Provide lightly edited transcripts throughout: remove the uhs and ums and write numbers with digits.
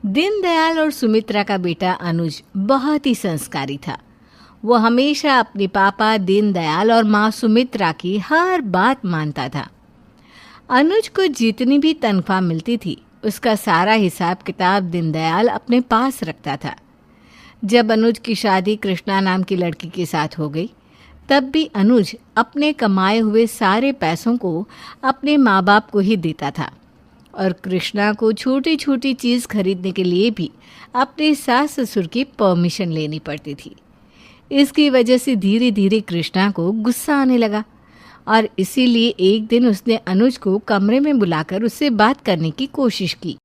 दीनदयाल और सुमित्रा का बेटा अनुज बहुत ही संस्कारी था। वो हमेशा अपने पापा दीनदयाल और माँ सुमित्रा की हर बात मानता था। अनुज को जितनी भी तनख्वाह मिलती थी उसका सारा हिसाब किताब दीनदयाल अपने पास रखता था। जब अनुज की शादी कृष्णा नाम की लड़की के साथ हो गई तब भी अनुज अपने कमाए हुए सारे पैसों को अपने माँ बाप को ही देता था और कृष्णा को छोटी छोटी चीज़ खरीदने के लिए भी अपने सास ससुर की परमिशन लेनी पड़ती थी। इसकी वजह से धीरे धीरे कृष्णा को गुस्सा आने लगा और इसीलिए एक दिन उसने अनुज को कमरे में बुलाकर उससे बात करने की कोशिश की।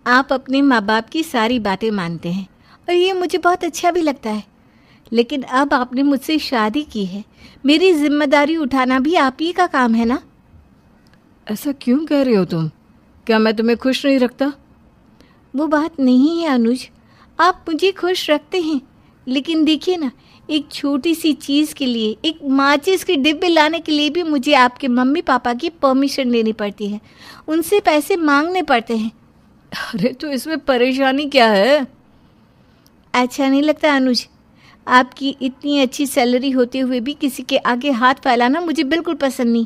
आप अपने माँ बाप की सारी बातें मानते हैं और ये मुझे बहुत अच्छा भी लगता है, लेकिन अब आपने मुझसे शादी की है, मेरी जिम्मेदारी उठाना भी आप ही का काम है ना। ऐसा क्यों कह रही हो तुम? क्या मैं तुम्हें खुश नहीं रखता? वो बात नहीं है अनुज, आप मुझे खुश रखते हैं, लेकिन देखिए ना, एक छोटी सी चीज़ के लिए, एक माचिस के डिब्बे लाने के लिए भी मुझे आपके मम्मी पापा की परमिशन लेनी पड़ती है, उनसे पैसे मांगने पड़ते हैं। अरे तो इसमें परेशानी क्या है? अच्छा नहीं लगता अनुज, आपकी इतनी अच्छी सैलरी होते हुए भी किसी के आगे हाथ फैलाना मुझे बिल्कुल पसंद नहीं।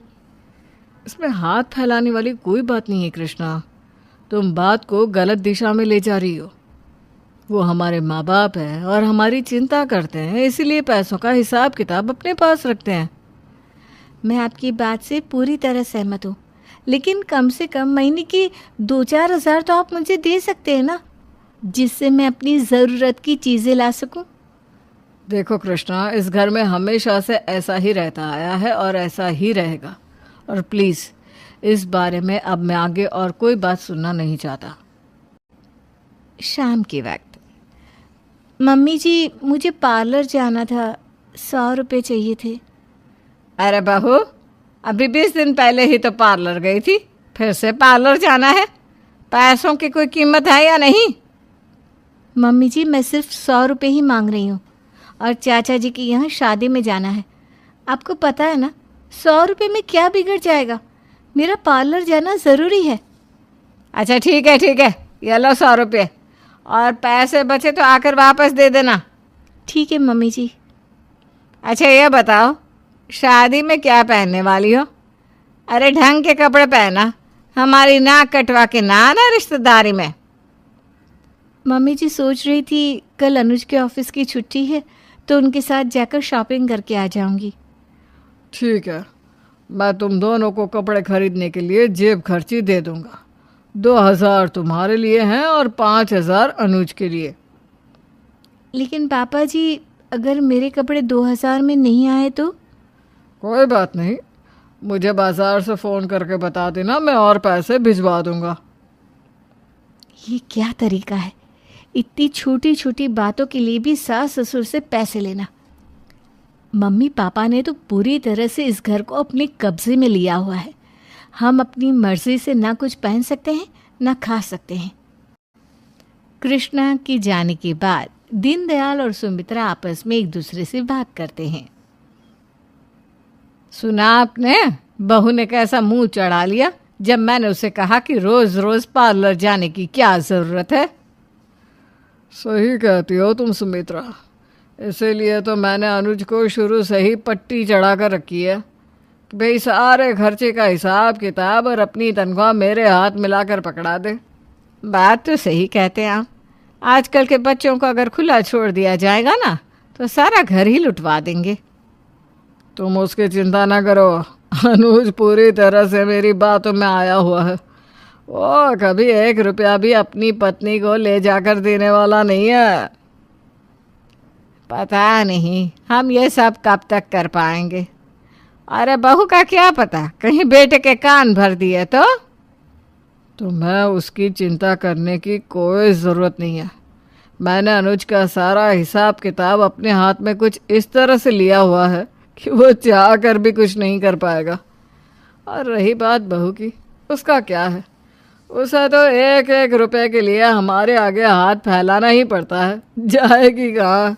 इसमें हाथ फैलाने वाली कोई बात नहीं है कृष्णा, तुम बात को गलत दिशा में ले जा रही हो। वो हमारे माँ बाप हैं और हमारी चिंता करते हैं, इसीलिए पैसों का हिसाब किताब अपने पास रखते हैं। मैं आपकी बात से पूरी तरह सहमत हूँ, लेकिन कम से कम महीने की 2-4 हज़ार तो आप मुझे दे सकते हैं ना, जिससे मैं अपनी ज़रूरत की चीज़ें ला सकूँ। देखो कृष्णा, इस घर में हमेशा से ऐसा ही रहता आया है और ऐसा ही रहेगा, और प्लीज़ इस बारे में अब मैं आगे और कोई बात सुनना नहीं चाहता। शाम के वक्त, मम्मी जी मुझे पार्लर जाना था, 100 रुपये चाहिए थे। अरे बहू, अभी 20 दिन पहले ही तो पार्लर गई थी, फिर से पार्लर जाना है? पैसों की कोई कीमत है या नहीं? मम्मी जी मैं सिर्फ 100 रुपये ही मांग रही हूँ और चाचा जी की यहाँ शादी में जाना है। आपको पता है ना, 100 रुपये में क्या बिगड़ जाएगा, मेरा पार्लर जाना ज़रूरी है। अच्छा ठीक है, ये लो 100 रुपये, और पैसे बचे तो आकर वापस दे देना। ठीक है मम्मी जी। अच्छा ये बताओ, शादी में क्या पहनने वाली हो? अरे ढंग के कपड़े पहना, हमारी नाक कटवा के ना आना रिश्तेदारी में। मम्मी जी सोच रही थी कल अनुज के ऑफिस की छुट्टी है तो उनके साथ जाकर शॉपिंग करके आ जाऊंगी। ठीक है, मैं तुम दोनों को कपड़े खरीदने के लिए जेब खर्ची दे दूंगा। 2000 तुम्हारे लिए हैं और 5000 अनुज के लिए। लेकिन पापा जी, अगर मेरे कपड़े 2000 में नहीं आए तो? कोई बात नहीं, मुझे बाजार से फ़ोन करके बता देना, मैं और पैसे भिजवा दूंगा। ये क्या तरीका है, इतनी छोटी छोटी बातों के लिए भी सास ससुर से पैसे लेना। मम्मी पापा ने तो पूरी तरह से इस घर को अपने कब्जे में लिया हुआ है। हम अपनी मर्जी से ना कुछ पहन सकते हैं ना खा सकते हैं। कृष्णा के जाने के बाद दीनदयाल और सुमित्रा आपस में एक दूसरे से बात करते हैं। सुना आपने, बहू ने कैसा मुंह चढ़ा लिया जब मैंने उसे कहा कि रोज रोज पार्लर जाने की क्या ज़रूरत है। सही कहती हो तुम सुमित्रा, इसीलिए तो मैंने अनुज को शुरू से ही पट्टी चढ़ा कर रखी है कि भाई सारे खर्चे का हिसाब किताब और अपनी तनख्वाह मेरे हाथ मिलाकर पकड़ा दे। बात तो सही कहते हैं आप, आजकल के बच्चों को अगर खुला छोड़ दिया जाएगा ना तो सारा घर ही लुटवा देंगे। तुम उसकी चिंता ना करो, अनुज पूरी तरह से मेरी बातों में आया हुआ है। वो कभी 1 रुपया भी अपनी पत्नी को ले जाकर देने वाला नहीं है। पता नहीं हम ये सब कब तक कर पाएंगे। अरे बहू का क्या पता, कहीं बेटे के कान भर दिए तो मैं उसकी चिंता करने की कोई ज़रूरत नहीं है। मैंने अनुज का सारा हिसाब किताब अपने हाथ में कुछ इस तरह से लिया हुआ है कि वो चाह कर भी कुछ नहीं कर पाएगा। और रही बात बहू की, उसका क्या है, उसे तो 1-1 रुपए के लिए हमारे आगे हाथ फैलाना ही पड़ता है, जाएगी कहाँ।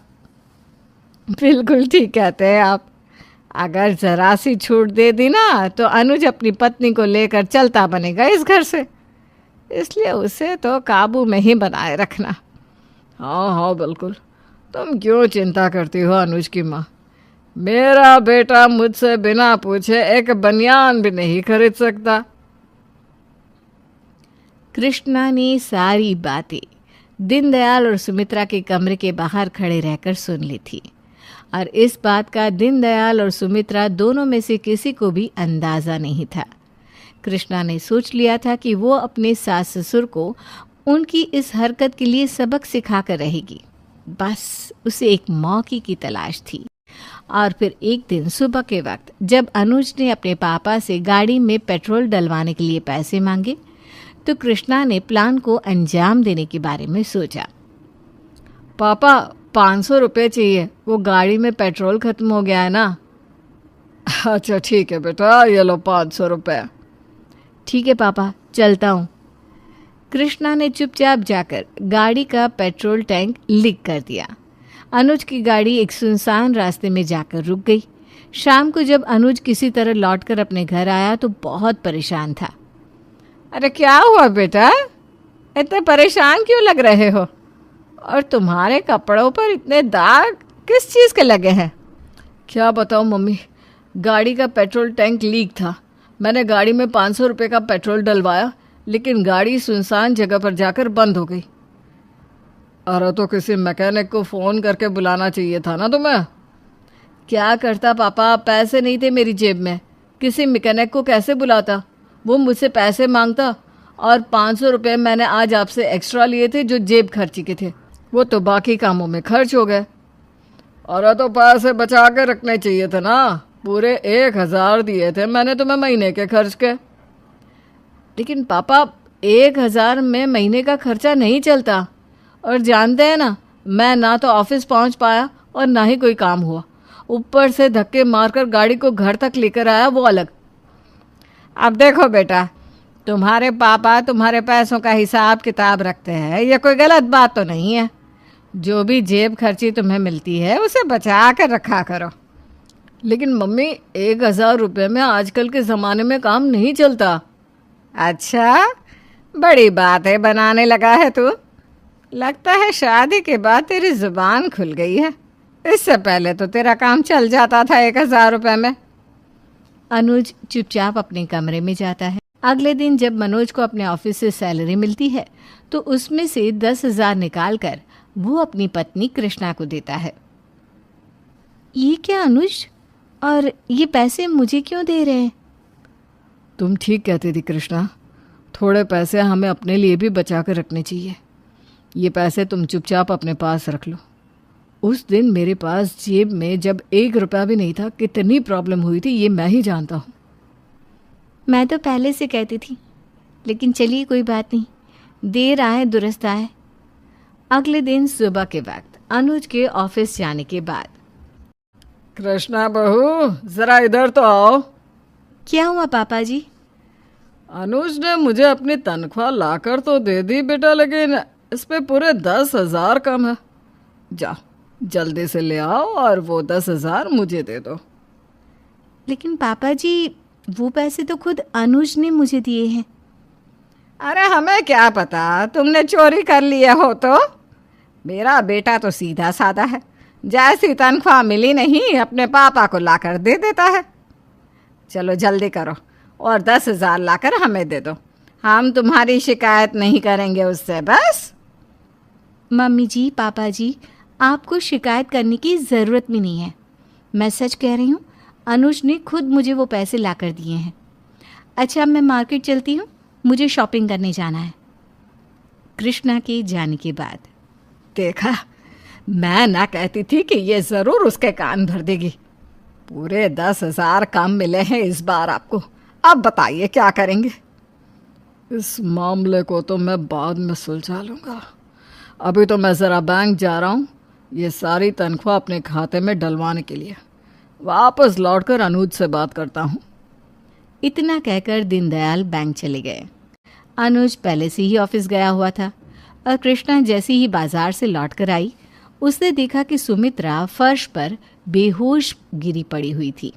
बिल्कुल ठीक कहते हैं आप, अगर जरा सी छूट दे दी ना तो अनुज अपनी पत्नी को लेकर चलता बनेगा इस घर से। इसलिए उसे तो काबू में ही बनाए रखना। हाँ हाँ बिल्कुल, तुम क्यों चिंता करती हो अनुज की माँ। मेरा बेटा मुझसे बिना पूछे एक बनियान भी नहीं खरीद सकता। कृष्णा ने सारी बातें दीनदयाल और सुमित्रा के कमरे के बाहर खड़े रहकर सुन ली थी, और इस बात का दीनदयाल और सुमित्रा दोनों में से किसी को भी अंदाज़ा नहीं था। कृष्णा ने सोच लिया था कि वो अपने सास ससुर को उनकी इस हरकत के लिए सबक सिखा कर रहेगी। बस उसे एक मौके की तलाश थी। और फिर एक दिन सुबह के वक्त जब अनुज ने अपने पापा से गाड़ी में पेट्रोल डलवाने के लिए पैसे मांगे, तो कृष्णा ने प्लान को अंजाम देने के बारे में सोचा। पापा 500 रुपये चाहिए, वो गाड़ी में पेट्रोल खत्म हो गया है ना। अच्छा ठीक है बेटा, ये लो 500 रुपये। ठीक है पापा, चलता हूँ। कृष्णा ने चुपचाप जाकर गाड़ी का पेट्रोल टैंक लीक कर दिया। अनुज की गाड़ी एक सुनसान रास्ते में जाकर रुक गई। शाम को जब अनुज किसी तरह लौटकर अपने घर आया तो बहुत परेशान था। अरे क्या हुआ बेटा, इतने परेशान क्यों लग रहे हो? और तुम्हारे कपड़ों पर इतने दाग किस चीज़ के लगे हैं? क्या बताऊँ मम्मी, गाड़ी का पेट्रोल टैंक लीक था। मैंने गाड़ी में 500 रुपये का पेट्रोल डलवाया, लेकिन गाड़ी सुनसान जगह पर जाकर बंद हो गई। अरे तो किसी मैकेनिक को फ़ोन करके बुलाना चाहिए था ना तुम्हें। क्या करता पापा, पैसे नहीं थे मेरी जेब में, किसी मैकेनिक को कैसे बुलाता। वो मुझसे पैसे मांगता, और 500 रुपये मैंने आज आपसे एक्स्ट्रा लिए थे जो जेब खर्ची के थे, वो तो बाकी कामों में खर्च हो गए। अरे तो पैसे बचा के रखने चाहिए थे ना, पूरे 1000 दिए थे मैंने तुम्हें महीने के खर्च के। लेकिन पापा 1000 में महीने का खर्चा नहीं चलता, और जानते हैं ना, मैं ना तो ऑफिस पहुंच पाया और ना ही कोई काम हुआ। ऊपर से धक्के मारकर गाड़ी को घर तक लेकर आया, वो अलग। अब देखो बेटा, तुम्हारे पापा तुम्हारे पैसों का हिसाब किताब रखते हैं, ये कोई गलत बात तो नहीं है। जो भी जेब खर्ची तुम्हें मिलती है उसे बचा कर रखा करो। लेकिन मम्मी 1000 रुपये में आजकल के ज़माने में काम नहीं चलता। अच्छा, बड़ी बातें बनाने लगा है तू। लगता है शादी के बाद तेरी ज़ुबान खुल गई है। इससे पहले तो तेरा काम चल जाता था 1000 रुपये में। अनुज चुपचाप अपने कमरे में जाता है। अगले दिन जब मनोज को अपने ऑफिस से सैलरी मिलती है तो उसमें से 10,000 निकाल कर वो अपनी पत्नी कृष्णा को देता है। ये क्या अनुज, और ये पैसे मुझे क्यों दे रहे हैं? तुम ठीक कहती थी कृष्णा, थोड़े पैसे हमें अपने लिए भी बचा कर रखने चाहिए। ये पैसे तुम चुपचाप अपने पास रख लो। उस दिन मेरे पास जेब में जब 1 रुपया भी नहीं था, कितनी प्रॉब्लम हुई थी ये मैं ही जानता हूँ। मैं तो पहले से कहती थी, लेकिन चलिए कोई बात नहीं, देर आए दुरुस्त आए। अगले दिन सुबह के वक्त अनुज के ऑफिस जाने के बाद, कृष्णा बहू जरा इधर तो आओ। क्या हुआ पापा जी? अनुज ने मुझे अपनी तनख्वाह लाकर तो दे दी बेटा, लेकिन इस पे पूरे 10,000 कम है। जा जल्दी से ले आओ और वो 10,000 मुझे दे दो। लेकिन पापा जी, वो पैसे तो खुद अनुज ने मुझे दिए हैं। अरे हमें क्या पता तुमने चोरी कर लिए हो तो। मेरा बेटा तो सीधा साधा है, जैसी तनख्वाह मिली नहीं अपने पापा को लाकर दे देता है। चलो जल्दी करो और 10,000 लाकर हमें दे दो, हम तुम्हारी शिकायत नहीं करेंगे उससे। बस मम्मी जी, पापा जी, आपको शिकायत करने की ज़रूरत भी नहीं है। मैं सच कह रही हूँ, अनुज ने खुद मुझे वो पैसे ला कर दिए हैं। अच्छा, मैं मार्केट चलती हूँ, मुझे शॉपिंग करने जाना है। कृष्णा के जाने के बाद, देखा, मैं ना कहती थी कि ये ज़रूर उसके कान भर देगी। पूरे 10,000 कम मिले हैं इस बार आपको। अब बताइए क्या करेंगे? इस मामले को तो मैं बाद में सुलझा लूँगा। अभी तो मैं ज़रा बैंक जा रहा हूँ, ये सारी तनख्वाह अपने खाते में डलवाने के लिए। वापस लौटकर अनुज से बात करता हूँ। इतना कहकर दीनदयाल बैंक चले गए। अनुज पहले से ही ऑफिस गया हुआ था, और कृष्णा जैसे ही बाजार से लौटकर आई, उसने देखा कि सुमित्रा फर्श पर बेहोश गिरी पड़ी हुई थी।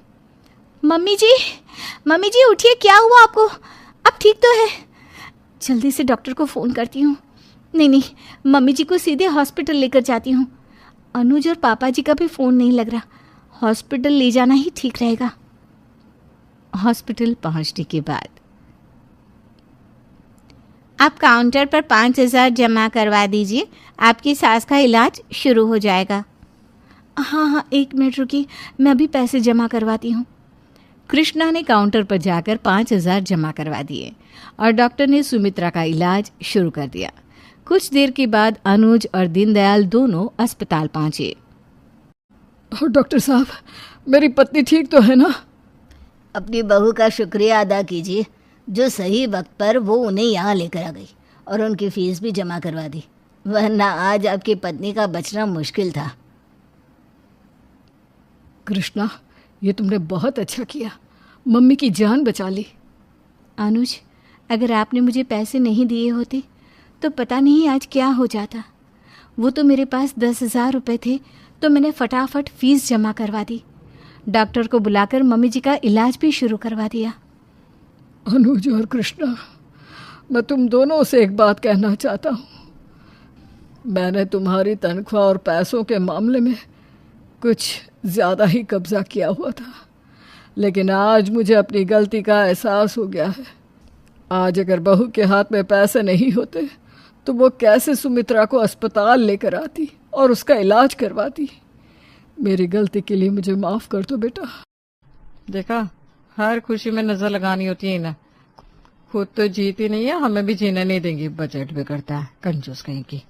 मम्मी जी उठिए, क्या हुआ आपको? अब ठीक तो है? जल्दी से डॉक्टर को फ़ोन करती हूँ। नहीं, मम्मी जी को सीधे हॉस्पिटल लेकर जाती हूँ। अनुज और पापा जी का भी फ़ोन नहीं लग रहा। हॉस्पिटल ले जाना ही ठीक रहेगा। हॉस्पिटल पहुँचने के बाद आप काउंटर पर 5,000 जमा करवा दीजिए, आपकी सास का इलाज शुरू हो जाएगा। हाँ, 1 मिनट रुकिए, मैं अभी पैसे जमा करवाती हूँ। कृष्णा ने काउंटर पर जाकर 5,000 जमा करवा दिए और डॉक्टर ने सुमित्रा का इलाज शुरू कर दिया। कुछ देर के बाद अनुज और दीनदयाल दोनों अस्पताल पहुंचे। डॉक्टर साहब, मेरी पत्नी ठीक तो है ना? अपनी बहू का शुक्रिया अदा कीजिए जो सही वक्त पर वो उन्हें यहाँ लेकर आ गई और उनकी फीस भी जमा करवा दी, वरना आज आपकी पत्नी का बचना मुश्किल था। कृष्णा, ये तुमने बहुत अच्छा किया, मम्मी की जान बचा ली। अनुज, अगर आपने मुझे पैसे नहीं दिए होते तो पता नहीं आज क्या हो जाता। वो तो मेरे पास 10,000 रुपये थे तो मैंने फटाफट फीस जमा करवा दी। डॉक्टर को बुलाकर मम्मी जी का इलाज भी शुरू करवा दिया। अनुज और कृष्णा, मैं तुम दोनों से एक बात कहना चाहता हूँ। मैंने तुम्हारी तनख्वाह और पैसों के मामले में कुछ ज़्यादा ही कब्जा किया हुआ था, लेकिन आज मुझे अपनी गलती का एहसास हो गया है। आज अगर बहू के हाथ में पैसे नहीं होते तो वो कैसे सुमित्रा को अस्पताल लेकर आती और उसका इलाज करवाती। मेरी गलती के लिए मुझे माफ़ कर दो बेटा। देखा, हर खुशी में नजर लगानी होती है ना। खुद तो जीती नहीं है, हमें भी जीने नहीं देंगी। बजट बिगड़ता है, कंजूस कहीं की।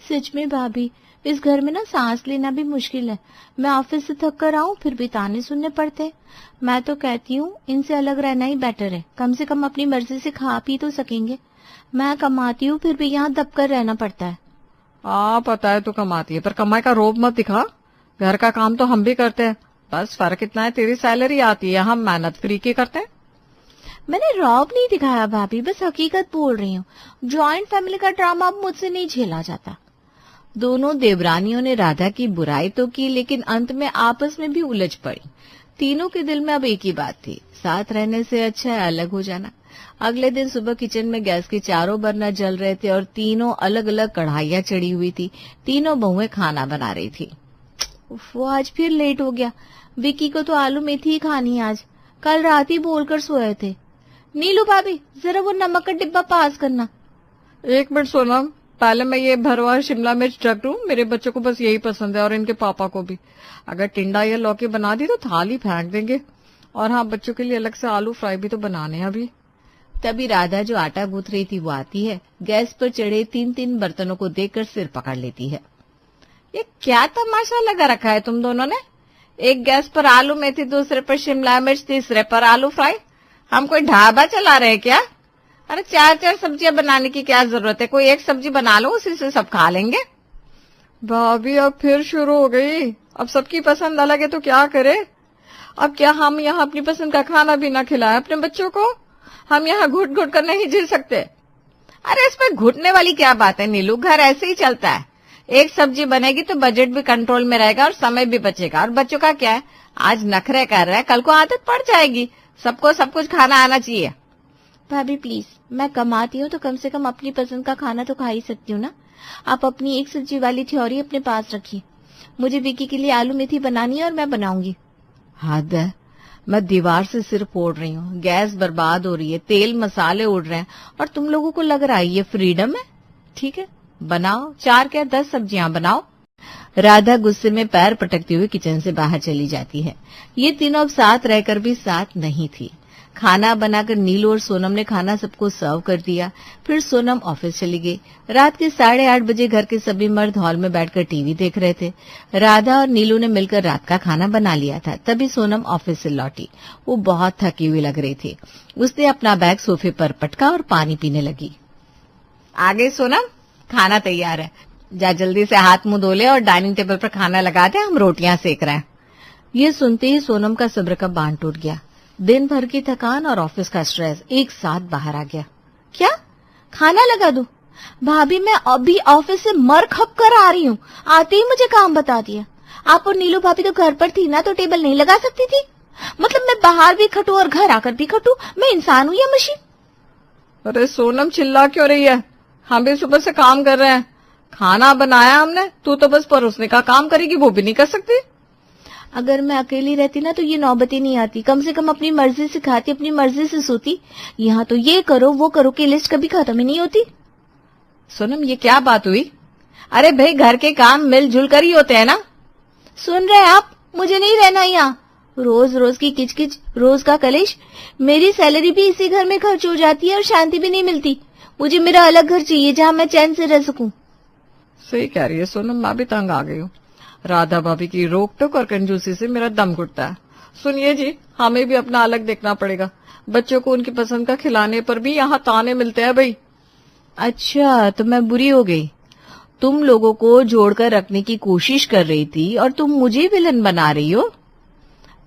सच में भाभी, इस घर में ना सांस लेना भी मुश्किल है। मैं ऑफिस से थक कर आऊं फिर भी ताने सुनने पड़ते हैं। मैं तो कहती हूँ इनसे अलग रहना ही बेटर है। कम से कम अपनी मर्जी से खा पी तो सकेंगे। मैं कमाती हूँ फिर भी यहाँ दब कर रहना पड़ता है। पता है तू कमाती है, पर कमाई का रोब मत दिखा। घर का काम तो हम भी करते हैं, बस फर्क इतना है तेरी सैलरी आती है, हम मेहनत फ्री की करते हैं। मैंने रौब नहीं दिखाया भाभी, बस हकीकत बोल रही हूँ। जॉइंट फैमिली का ड्रामा अब मुझसे नहीं झेला जाता। दोनों देवरानियों ने राधा की बुराई तो की, लेकिन अंत में आपस में भी उलझ पड़ी। तीनों के दिल में अब एक ही बात थी, साथ रहने से अच्छा है अलग हो जाना। अगले दिन सुबह किचन में गैस के चारों बर्नर जल रहे थे और तीनों अलग अलग कढ़ाइयां चढ़ी हुई थी। तीनों बहुएं खाना बना रही थी। वो आज फिर लेट हो गया। विकी को तो आलू मेथी ही खानी आज, कल रात ही बोलकर सोए थे। नीलू भाभी, जरा वो नमक का डिब्बा पास करना। 1 मिनट सोनम, पहले मैं ये भरवा शिमला मिर्च रख दूं। मेरे बच्चों को बस यही पसंद है और इनके पापा को भी। अगर टिंडा या लौकी बना दी तो थाली फेंक देंगे। और हाँ, बच्चों के लिए अलग से आलू फ्राई भी तो बनाने हैं अभी। तभी राधा जो आटा गूंथ रही थी वो आती है। गैस पर चढ़े 3-3 बर्तनों को देखकर सिर पकड़ लेती है। ये क्या तमाशा लगा रखा है तुम दोनों ने? एक गैस पर आलू मेथी, दूसरे पर शिमला मिर्च, तीसरे पर आलू फ्राई। हम कोई ढाबा चला रहे हैं क्या? अरे 4-4 सब्जियां बनाने की क्या जरूरत है? कोई एक सब्जी बना लो, उसी से सब खा लेंगे। भाभी, अब फिर शुरू हो गई। अब सबकी पसंद अलग है तो क्या करे? अब क्या हम यहाँ अपनी पसंद का खाना भी ना खिलाएं अपने बच्चों को? हम यहाँ घुट घुट कर नहीं जी सकते। अरे इसमें घुटने वाली क्या बात है नीलू, घर ऐसे ही चलता है। एक सब्जी बनेगी तो बजट भी कंट्रोल में रहेगा और समय भी बचेगा। और बच्चों का क्या है, आज नखरे कर रहा है, कल को आदत पड़ जाएगी। सबको सब कुछ खाना आना चाहिए। भाभी प्लीज, मैं कमाती हूँ तो कम से कम अपनी पसंद का खाना तो खा ही सकती हूँ ना। आप अपनी एक सब्जी वाली थ्योरी अपने पास रखिए। मुझे विकी के लिए आलू मेथी बनानी है और मैं बनाऊंगी। हद है, मैं दीवार से सिर फोड़ रही हूँ, गैस बर्बाद हो रही है, तेल मसाले उड़ रहे हैं और तुम लोगों को लग रहा है ये फ्रीडम है। ठीक है, बनाओ, 4 क्या 10 सब्जियां बनाओ। राधा गुस्से में पैर पटकती हुई किचन से बाहर चली जाती है। ये तीनों अब साथ रहकर भी साथ नहीं थी। खाना बनाकर नीलू और सोनम ने खाना सबको सर्व कर दिया। फिर सोनम ऑफिस चली गई। रात के 8:30 बजे घर के सभी मर्द हॉल में बैठकर टीवी देख रहे थे। राधा और नीलू ने मिलकर रात का खाना बना लिया था। तभी सोनम ऑफिस से लौटी। वो बहुत थकी हुई लग रही थी। उसने अपना बैग सोफे पर पटका और पानी पीने लगी। आ गई सोनम, खाना तैयार है। जा जल्दी से हाथ मुंह धो ले और डाइनिंग टेबल पर खाना लगा दे, हम रोटियां सेक रहे हैं। ये सुनते ही सोनम का सब्र का बांध टूट गया। दिन भर की थकान और ऑफिस का स्ट्रेस एक साथ बाहर आ गया। क्या खाना लगा दूं? भाभी, मैं अभी ऑफिस से मर खप कर आ रही हूँ, आते ही मुझे काम बता दिया। आप और नीलू भाभी तो घर पर थी ना, तो टेबल नहीं लगा सकती थी? मतलब मैं बाहर भी खटू और घर आकर भी खटू? मैं इंसान हूँ या मशीन? अरे सोनम चिल्ला क्यों रही है? हम भी सुबह से काम कर रहे हैं, खाना बनाया हमने, तू तो बस परोसने का काम करेगी, वो भी नहीं कर सकती? अगर मैं अकेली रहती ना तो ये नौबत ही नहीं आती। कम से कम अपनी मर्जी से खाती, अपनी मर्जी से सोती। यहाँ तो ये करो वो करो की लिस्ट कभी खत्म ही नहीं होती। सोनम ये क्या बात हुई? अरे भाई घर के काम मिलजुल कर ही होते हैं ना। सुन रहे आप? मुझे नहीं रहना यहाँ। रोज रोज की किचकिच, रोज का कलेश। मेरी सैलरी भी इसी घर में खर्च हो जाती है और शांति भी नहीं मिलती। मुझे मेरा अलग घर चाहिए जहाँ मैं चैन से रह सकूं। सही कह रही है सोनम, मैं भी तंग आ गई हूँ। राधा भाभी की रोक टोक और कंजूसी से मेरा दम घुटता है। सुनिए जी, हमें भी अपना अलग देखना पड़ेगा। बच्चों को उनकी पसंद का खिलाने पर भी यहाँ ताने मिलते हैं भाई। अच्छा, तो मैं बुरी हो गई। तुम लोगों को जोड़कर रखने की कोशिश कर रही थी और तुम मुझे विलन बना रही हो।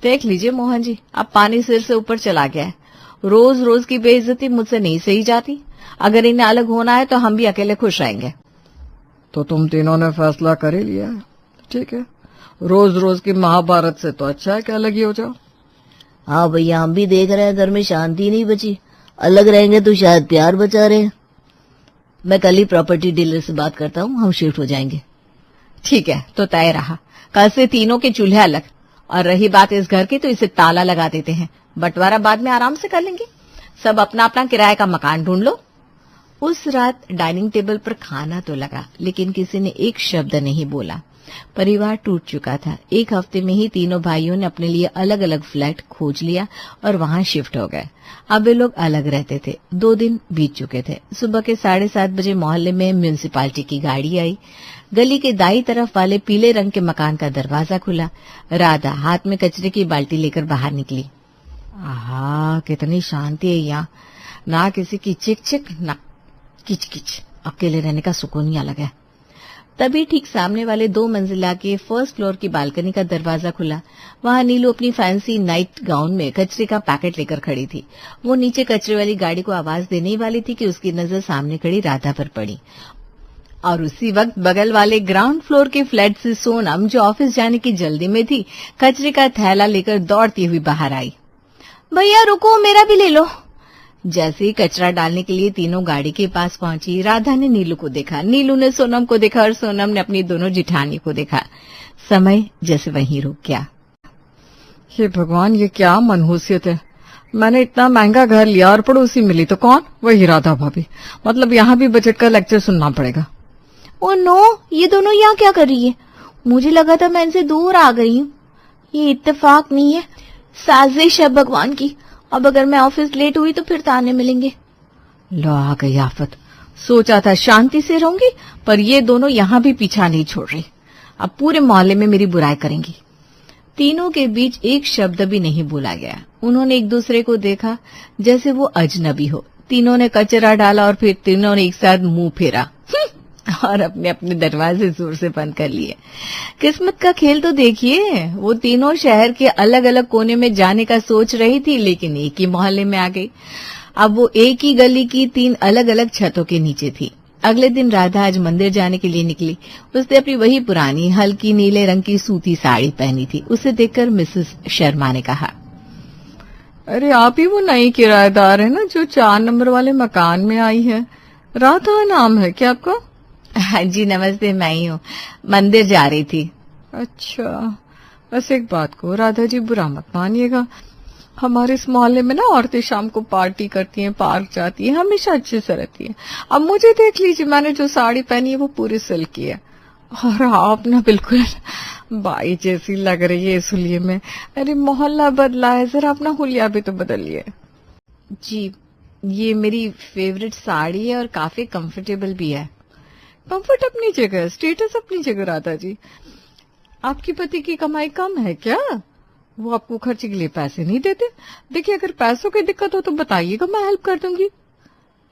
देख लीजिए मोहन जी, अब पानी सिर से ऊपर चला गया है। रोज रोज की बेइज्जती मुझसे नहीं सही जाती। अगर इन्हें अलग होना है तो हम भी अकेले खुश रहेंगे। तो तुम तीनों ने फैसला कर ही लिया है, ठीक है। रोज रोज की महाभारत से तो अच्छा है कि अलग ही हो जाओ। हाँ भैया, हम भी देख रहे हैं घर में शांति नहीं बची। अलग रहेंगे तो शायद प्यार बचा रहे। मैं कल ही प्रॉपर्टी डीलर से बात करता हूँ, हम शिफ्ट हो जाएंगे। ठीक है, तो तय रहा, कल से तीनों के चूल्हे अलग। और रही बात इस घर की, तो इसे ताला लगा देते हैं, बंटवारा बाद में आराम से कर लेंगे। सब अपना अपना किराए का मकान ढूंढ लो। उस रात डाइनिंग टेबल पर खाना तो लगा, लेकिन किसी ने एक शब्द नहीं बोला। परिवार टूट चुका था। एक हफ्ते में ही तीनों भाइयों ने अपने लिए अलग अलग फ्लैट खोज लिया और वहां शिफ्ट हो गए। अब वे लोग अलग रहते थे। 2 दिन बीत चुके थे। सुबह के 7:30 बजे मोहल्ले में म्यूनिसिपालिटी की गाड़ी आई। गली के दाईं तरफ वाले पीले रंग के मकान का दरवाजा खुला। राधा हाथ में कचरे की बाल्टी लेकर बाहर निकली। आहा, कितनी शांति है यहाँ। ना किसी की चिक चिक, ना किच किच। अकेले रहने का सुकून ही अलग है। तभी ठीक सामने वाले 2 मंजिला के फर्स्ट फ्लोर की बालकनी का दरवाजा खुला। वहां नीलू अपनी फैंसी नाइट गाउन में कचरे का पैकेट लेकर खड़ी थी। वो नीचे कचरे वाली गाड़ी को आवाज देने ही वाली थी कि उसकी नजर सामने खड़ी राधा पर पड़ी। और उसी वक्त बगल वाले ग्राउंड फ्लोर के फ्लैट से सोनम, जो ऑफिस जाने की जल्दी में थी, कचरे का थैला लेकर दौड़ती हुई बाहर आई। भैया रुको, मेरा भी ले लो। जैसे ही कचरा डालने के लिए तीनों गाड़ी के पास पहुंची, राधा ने नीलू को देखा, नीलू ने सोनम को देखा और सोनम ने अपनी दोनों जिठानी को देखा। समय जैसे वहीं रुक गया। हे भगवान, ये क्या मनहूसियत है। मैंने इतना महंगा घर लिया और पड़ोसी मिली तो कौन? वही राधा भाभी। मतलब यहाँ भी बजट का लेक्चर सुनना पड़ेगा। ओ नो, ये दोनों यहाँ क्या कर रही है? मुझे लगा था मैं इनसे दूर आ गई हूँ। ये इत्तेफाक नहीं है, साजिश है भगवान की। अब अगर मैं ऑफिस लेट हुई तो फिर ताने मिलेंगे। लो आ गई आफत। सोचा था शांति से रहूंगी, पर ये दोनों यहाँ भी पीछा नहीं छोड़ रही। अब पूरे मोहल्ले में मेरी बुराई करेंगी। तीनों के बीच एक शब्द भी नहीं बोला गया। उन्होंने एक दूसरे को देखा जैसे वो अजनबी हो। तीनों ने कचरा डाला और फिर तीनों ने एक साथ मुंह फेरा और अपने अपने दरवाजे जोर से बंद कर लिए। किस्मत का खेल तो देखिए, वो तीनों शहर के अलग अलग कोने में जाने का सोच रही थी, लेकिन एक ही मोहल्ले में आ गई। अब वो एक ही गली की 3 अलग अलग छतों के नीचे थी। अगले दिन राधा आज मंदिर जाने के लिए निकली। उसने अपनी वही पुरानी हल्की नीले रंग की सूती साड़ी पहनी थी। उसे देखकर मिसेस शर्मा ने कहा, अरे आप ही वो नई किराएदार है ना, जो 4 नंबर वाले मकान में आई है? राधा नाम है क्या आपका? हाँ जी नमस्ते, मैं ही हूँ, मंदिर जा रही थी। अच्छा, बस एक बात को राधा जी, बुरा मत मानिएगा। हमारे इस मोहल्ले में ना औरतें शाम को पार्टी करती हैं, पार्क जाती हैं, हमेशा अच्छे से रहती हैं। अब मुझे देख लीजिए, मैंने जो साड़ी पहनी है वो पूरी सिल्क की है, और आप ना बिल्कुल बाई जैसी लग रही है इस हुलिये में। अरे मोहल्ला बदला है, जरा अपना हुलिया भी तो बदलिए। जी, ये मेरी फेवरेट साड़ी है और काफी कंफर्टेबल भी है। कंफर्ट अपनी जगह, स्टेटस अपनी जगह। राधा जी, आपकी पति की कमाई कम है क्या? वो आपको खर्चे के लिए पैसे नहीं देते? देखिए, अगर पैसों की दिक्कत हो तो बताइएगा, मैं हेल्प कर दूंगी।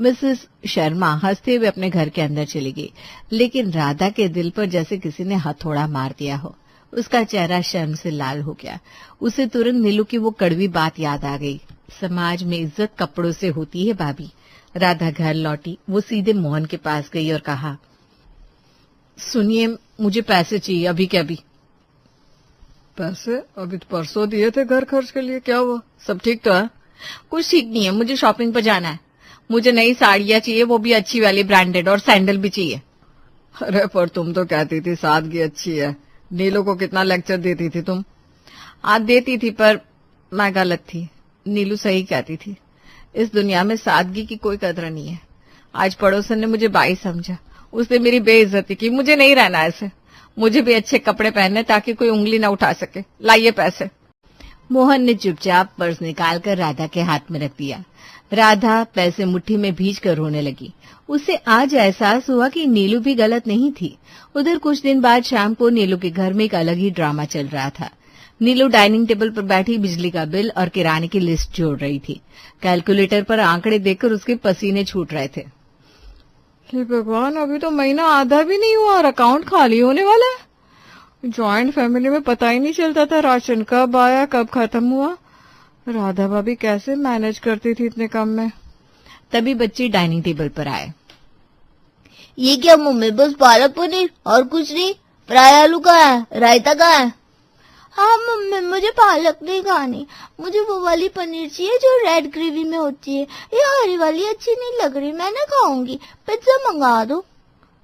मिसेस शर्मा हंसते हुए अपने घर के अंदर चली गई, लेकिन राधा के दिल पर जैसे किसी ने हथौड़ा मार दिया हो। उसका चेहरा शर्म से लाल हो गया। उसे तुरंत नीलू की वो कड़वी बात याद आ गई, समाज में इज्जत कपड़ों से होती है भाभी। राधा घर लौटी। वो सीधे मोहन के पास गई और कहा, सुनिए, मुझे पैसे चाहिए अभी के अभी। पैसे? अभी तो परसों दिए थे घर खर्च के लिए, क्या हुआ? सब ठीक तो है? कुछ ठीक नहीं है, मुझे शॉपिंग पर जाना है। मुझे नई साड़ियां चाहिए, वो भी अच्छी वाली ब्रांडेड, और सैंडल भी चाहिए। अरे पर तुम तो कहती थी सादगी अच्छी है। नीलू को कितना लेक्चर देती थी तुम? आज देती थी पर मैं गलत थी। नीलू सही कहती थी, इस दुनिया में सादगी की कोई कदर नहीं है। आज पड़ोसन ने मुझे बाई समझा, उसने मेरी बेइज्जती की। मुझे नहीं रहना ऐसे, मुझे भी अच्छे कपड़े पहनने ताकि कोई उंगली ना उठा सके। लाइए पैसे। मोहन ने चुपचाप पर्स निकालकर राधा के हाथ में रख दिया। राधा पैसे मुट्ठी में भीज कर रोने लगी। उसे आज एहसास हुआ कि नीलू भी गलत नहीं थी। उधर कुछ दिन बाद शाम को नीलू के घर में एक अलग ही ड्रामा चल रहा था। नीलू डाइनिंग टेबल पर बैठी बिजली का बिल और किराने की लिस्ट जोड़ रही थी। कैलकुलेटर पर आंकड़े देखकर उसके पसीने छूट रहे थे। हे भगवान, अभी तो महीना आधा भी नहीं हुआ और अकाउंट खाली होने वाला है। जॉइंट फैमिली में पता ही नहीं चलता था राशन कब आया कब खत्म हुआ। राधा भाभी कैसे मैनेज करती थी इतने कम में? तभी बच्चे डाइनिंग टेबल पर आए। ये क्या मम्मी, बस पालक पनीर और कुछ नहीं? फ्राई आलू कहाँ है? रायता कहाँ है? हाँ मम्मी, मुझे पालक नहीं खानी, मुझे वो वाली पनीर चाहिए जो रेड ग्रेवी में होती है। ये हरी वाली अच्छी नहीं लग रही, मैं ना खाऊंगी। पिज्जा मंगा दो।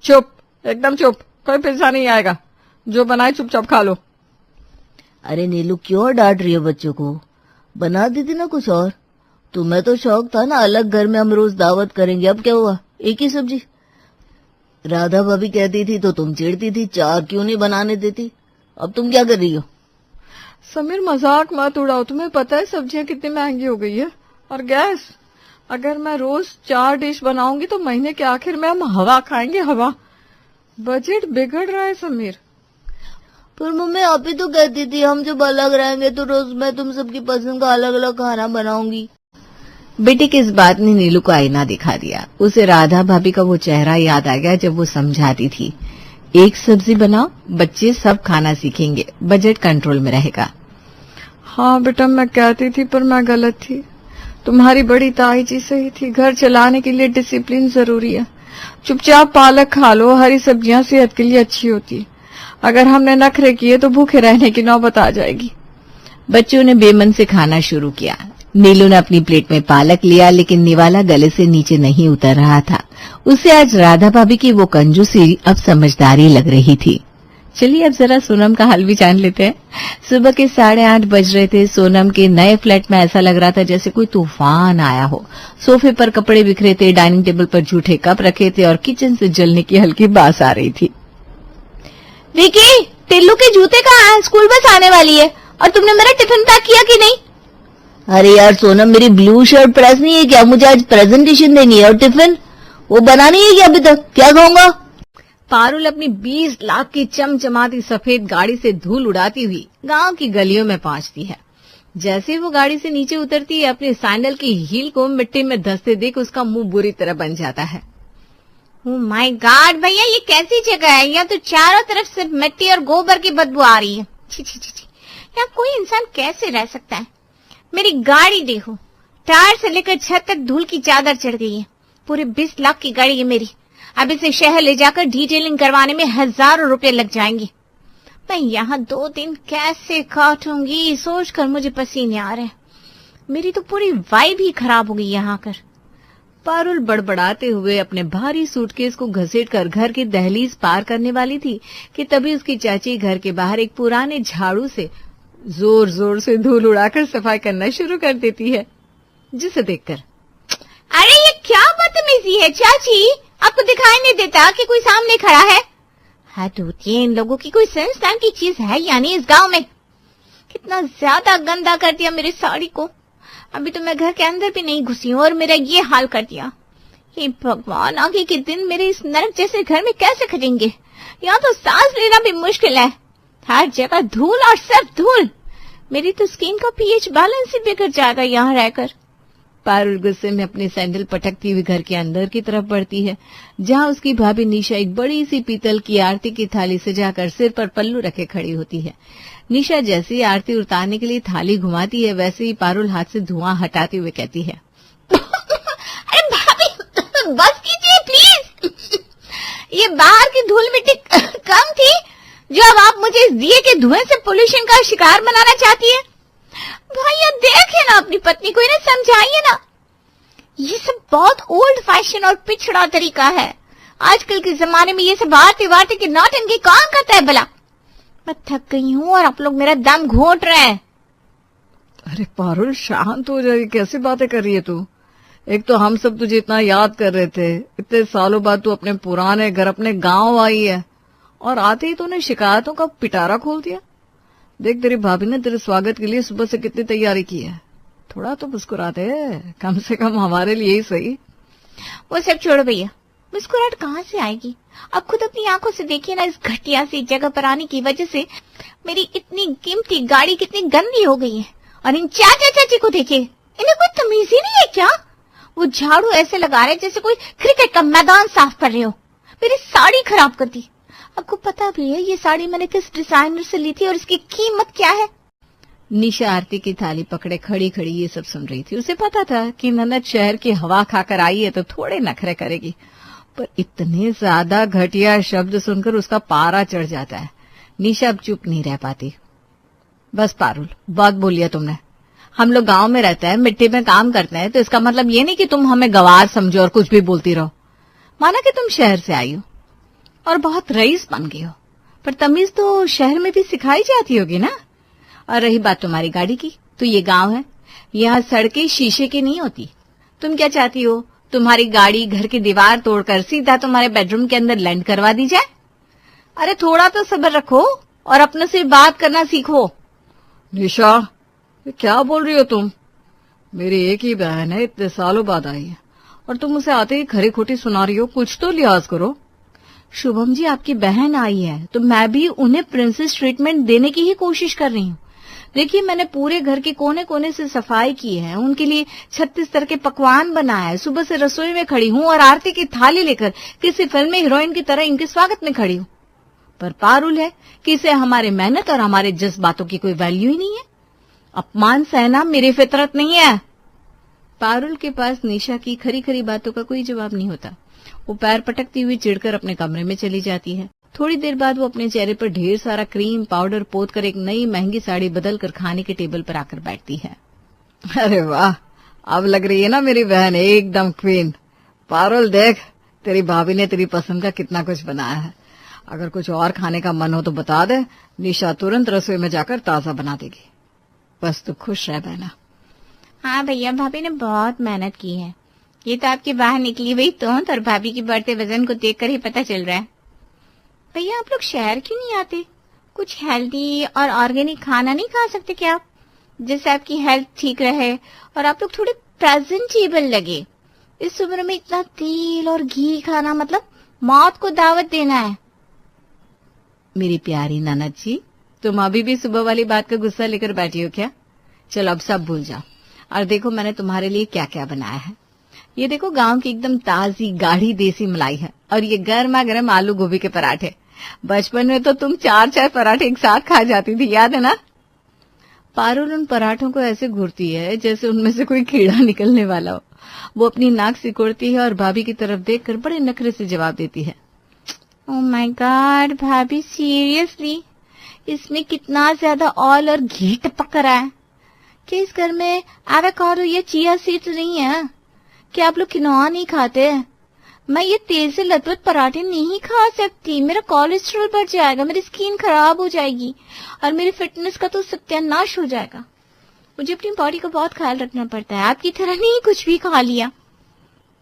चुप, एकदम चुप, कोई पिज्जा नहीं आएगा। जो बनाए चुपचाप खा लो। अरे नीलू, क्यों डांट रही हो बच्चों को? बना दी थी ना कुछ और। तुम्हें तो शौक था ना अलग घर में हम रोज दावत करेंगे, अब क्या हुआ? एक ही सब्जी। राधा भाभी कहती थी तो तुम चिढ़ती थी, 4 क्यों नहीं बनाने देती? अब तुम क्या कर रही हो? समीर, मजाक मत उड़ाओ। तुम्हें पता है सब्जियां कितनी महंगी हो गई है, और गैस। अगर मैं रोज 4 डिश बनाऊंगी तो महीने के आखिर में हम हवा खाएंगे, हवा। बजट बिगड़ रहा है समीर। पर मम्मी, आप ही तो कहती थी हम जब अलग रहेंगे तो रोज मैं तुम सबकी पसंद का अलग अलग खाना बनाऊंगी। बेटी की इस बात ने नीलू को आईना दिखा दिया। उसे राधा भाभी का वो चेहरा याद आ गया जब वो समझाती थी, एक सब्जी बनाओ, बच्चे सब खाना सीखेंगे, बजट कंट्रोल में रहेगा। हाँ बेटा, मैं कहती थी पर मैं गलत थी। तुम्हारी बड़ी ताई जी सही थी, घर चलाने के लिए डिसिप्लिन जरूरी है। चुपचाप पालक खा लो, हरी सब्जियां सेहत के लिए अच्छी होती है। अगर हमने नखरे किए तो भूखे रहने की नौबत आ जाएगी। बच्चों ने बेमन से खाना शुरू किया। नीलू ने अपनी प्लेट में पालक लिया, लेकिन निवाला गले से नीचे नहीं उतर रहा था। उसे आज राधा भाभी की वो कंजूसी अब समझदारी लग रही थी। चलिए अब जरा सोनम का हाल भी जान लेते हैं। सुबह के 8:30 बज रहे थे। सोनम के नए फ्लैट में ऐसा लग रहा था जैसे कोई तूफान आया हो। सोफे पर कपड़े बिखरे थे, डाइनिंग टेबल पर जूठे कप रखे थे और किचन से जलने की हल्की बास आ रही थी। विकी, टिल्लू के जूते कहाँ हैं? स्कूल बस आने वाली है। और तुमने मेरा टिफिन पैक किया कि नहीं? अरे यार सोनम, मेरी ब्लू शर्ट प्रेस नहीं है क्या? मुझे आज प्रेजेंटेशन देनी है और टिफिन वो बना नहीं है क्या अभी तक? क्या खाऊंगा? पारुल अपनी 20 लाख की चमचमाती सफेद गाड़ी से धूल उड़ाती हुई गांव की गलियों में पहुंचती है। जैसे वो गाड़ी से नीचे उतरती है, अपने सैंडल की हील को मिट्टी में धंसते देख उसका मुंह बुरी तरह बन जाता है। ओह माय गॉड भैया, ये कैसी जगह है? यहाँ तो चारों तरफ सिर्फ मिट्टी और गोबर की बदबू आ रही है। छी छी छी छी, यहाँ कोई इंसान कैसे रह सकता है? मेरी गाड़ी देखो, टायर से लेकर छत तक धूल की चादर चढ़ गई है। पूरे 20 लाख की गाड़ी है मेरी। अब इसे शहर ले जाकर डिटेलिंग करवाने में हजारों रुपए लग जाएंगे। मैं यहाँ 2 दिन कैसे काटूंगी, सोचकर मुझे पसीने आ रहे हैं। मेरी तो पूरी वाइब ही खराब हो गई यहाँ आकर। पारुल बड़बड़ाते हुए अपने भारी सूटकेस को घसीटकर घर की दहलीज पार करने वाली थी कि तभी उसकी चाची घर के बाहर एक पुराने झाड़ू से जोर जोर से धूल उड़ाकर सफाई करना शुरू कर देती है, जिसे देखकर अरे ये क्या बदतमीजी है चाची, आपको दिखाई नहीं देता कि कोई सामने खड़ा है? हद होती है इन लोगों की, कोई सेंस नाम की चीज है यानी इस गांव में? कितना ज्यादा गंदा कर दिया मेरी साड़ी को। अभी तो मैं घर के अंदर भी नहीं घुसी हूँ और मेरा ये हाल कर दिया। हे भगवान, आगे के दिन मेरे इस नरक जैसे घर में कैसे कटेंगे? यहाँ तो सांस लेना भी मुश्किल है, हर जगह धूल और सिर्फ धूल। मेरी तो स्किन का पीएच बैलेंस ही बिगड़ जाएगा यहाँ रहकर। पारुल गुस्से में अपनी सैंडल पटकती हुई घर के अंदर की तरफ बढ़ती है, जहाँ उसकी भाभी निशा एक बड़ी सी पीतल की आरती की थाली सजाकर सिर पर पल्लू रखे खड़ी होती है। निशा जैसे ही आरती उतारने के लिए थाली घुमाती है, वैसे ही पारुल हाथ से धुआं हटाते हुए कहती है, अरे भाभी बस कीजिए प्लीज। ये बाहर की धूल मिट्टी कम थी जो अब आप मुझे इस दिए के धुएं से पोल्यूशन का शिकार बनाना चाहती है? भैया देखे ना अपनी पत्नी को, इन्हें समझाइए ना। ये सब बहुत ओल्ड फैशन और पिछड़ा तरीका है। आजकल के जमाने में ये सब आरती वारती की नौटंकी कौन करता है भला? मैं थक गई हूँ और आप लोग मेरा दम घोंट रहे हैं। अरे पारुल, शांत हो जाए, कैसी बातें कर रही है तू? एक तो हम सब तुझे इतना याद कर रहे थे, इतने सालों बाद तू अपने पुराने घर, अपने गांव आई है, और आते ही तूने शिकायतों का पिटारा खोल दिया। देख, तेरी भाभी ने तेरे स्वागत के लिए सुबह से कितनी तैयारी की है। थोड़ा तो मुस्कुराते, कम से कम हमारे लिए ही सही। वो सब छोड़ो भैया, मुस्कुराहट कहाँ से आएगी? आप खुद अपनी आंखों से देखिए ना, इस घटिया सी जगह पर आने की वजह से मेरी इतनी कीमती गाड़ी कितनी गंदी हो गई है। और इन चाचा चाची को देखिए, इन्हें कोई तमीज ही नहीं है क्या? वो झाड़ू ऐसे लगा रहे जैसे कोई क्रिकेट का मैदान साफ कर रहे हो। मेरी साड़ी खराब कर दी। आपको पता भी है ये साड़ी मैंने किस डिजाइनर से ली थी और इसकी कीमत क्या है? निशा आरती की थाली पकड़े खड़ी खड़ी ये सब सुन रही थी। उसे पता था कि ननद शहर की हवा खाकर आई है तो थोड़े नखरे करेगी, पर इतने ज्यादा घटिया शब्द सुनकर उसका पारा चढ़ जाता है। निशा अब चुप नहीं रह पाती। बस पारुल, बहुत बोलिया तुमने। हम लोग गांव में रहते हैं, मिट्टी में काम करते हैं, तो इसका मतलब ये नहीं कि तुम हमें गवार समझो और कुछ भी बोलती रहो। माना कि तुम शहर से आई हो और बहुत रईस बन गई हो, पर तमीज तो शहर में भी सिखाई जाती होगी ना। और रही बात तुम्हारी गाड़ी की, तो ये गांव है, यहाँ सड़कें शीशे की नहीं होती। तुम क्या चाहती हो, तुम्हारी गाड़ी घर की दीवार तोड़कर सीधा तुम्हारे बेडरूम के अंदर लैंड करवा दी जाए? अरे थोड़ा तो सब्र रखो और अपने से बात करना सीखो। निशा, ये क्या बोल रही हो तुम? मेरी एक ही बहन है, इतने सालों बाद आई है, और तुम उसे आते ही खरी खोटी सुना रही हो। कुछ तो लिहाज करो। शुभम जी, आपकी बहन आई है तो मैं भी उन्हें प्रिंसेस ट्रीटमेंट देने की ही कोशिश कर रही हूँ। देखिए, मैंने पूरे घर के कोने कोने से सफाई की है, उनके लिए 36 तरह के पकवान बनाए है। सुबह से रसोई में खड़ी हूँ और आरती की थाली लेकर किसी फिल्म में हीरोइन की तरह इनके स्वागत में खड़ी हूँ। पर पारुल है कि इसे हमारे मेहनत और हमारे जज्बातों की कोई वैल्यू ही नहीं है। अपमान सहना मेरी फितरत नहीं है। पारुल के पास निशा की खरी खरी बातों का कोई जवाब नहीं होता। वो पैर पटकती हुई चिढ़कर अपने कमरे में चली जाती है। थोड़ी देर बाद वो अपने चेहरे पर ढेर सारा क्रीम पाउडर पोत कर एक नई महंगी साड़ी बदल कर खाने के टेबल पर आकर बैठती है। अरे वाह, अब लग रही है ना मेरी बहन एकदम क्वीन। पारुल देख, तेरी भाभी ने तेरी पसंद का कितना कुछ बनाया है। अगर कुछ और खाने का मन हो तो बता दे, निशा तुरंत रसोई में जाकर ताजा बना देगी। बस तू खुश रह बहना। हाँ भैया, भाभी ने बहुत मेहनत की है। ये तो आपकी बाहर निकली हुई तोंत और भाभी की बढ़ते वजन को देखकर ही पता चल रहा है। भैया, आप लोग शहर क्यों नहीं आते? कुछ हेल्दी और ऑर्गेनिक खाना नहीं खा सकते क्या आप, जिससे आपकी हेल्थ ठीक रहे और आप लोग थोड़े प्रेजेंटेबल लगे? इस उम्र में इतना तेल और घी खाना मतलब मौत को दावत देना है। मेरी प्यारी ननद जी, तुम अभी भी सुबह वाली बात का गुस्सा लेकर बैठी हो क्या? चलो अब सब भूल जाओ और देखो मैंने तुम्हारे लिए क्या क्या बनाया है। ये देखो, गांव की एकदम ताजी गाढ़ी देसी मलाई है और ये गर्मा गर्म आलू गोभी के पराठे। बचपन में तो तुम 4-4 पराठे एक साथ खा जाती थी, याद है ना? पारुल उन पराठों को ऐसे घूरती है जैसे उनमें से कोई कीड़ा निकलने वाला हो। वो अपनी नाक सिकोड़ती है और भाभी की तरफ देखकर बड़े नखरे से जवाब देती है। ओह माय गॉड भाभी, सीरियसली इसमें कितना ज्यादा ऑयल और घी टपक रहा है। क्या इस घर में एवोकाडो या चिया सीड्स नहीं है? क्या आप लोग किनोआ नहीं खाते? मैं ये तेल से लतपत पराठे नहीं खा सकती। मेरा कोलेस्ट्रॉल बढ़ जाएगा, मेरी स्किन खराब हो जाएगी और मेरी फिटनेस का तो सत्यानाश हो जाएगा। मुझे अपनी बॉडी का बहुत ख्याल रखना पड़ता है, आपकी तरह नहीं कुछ भी खा लिया।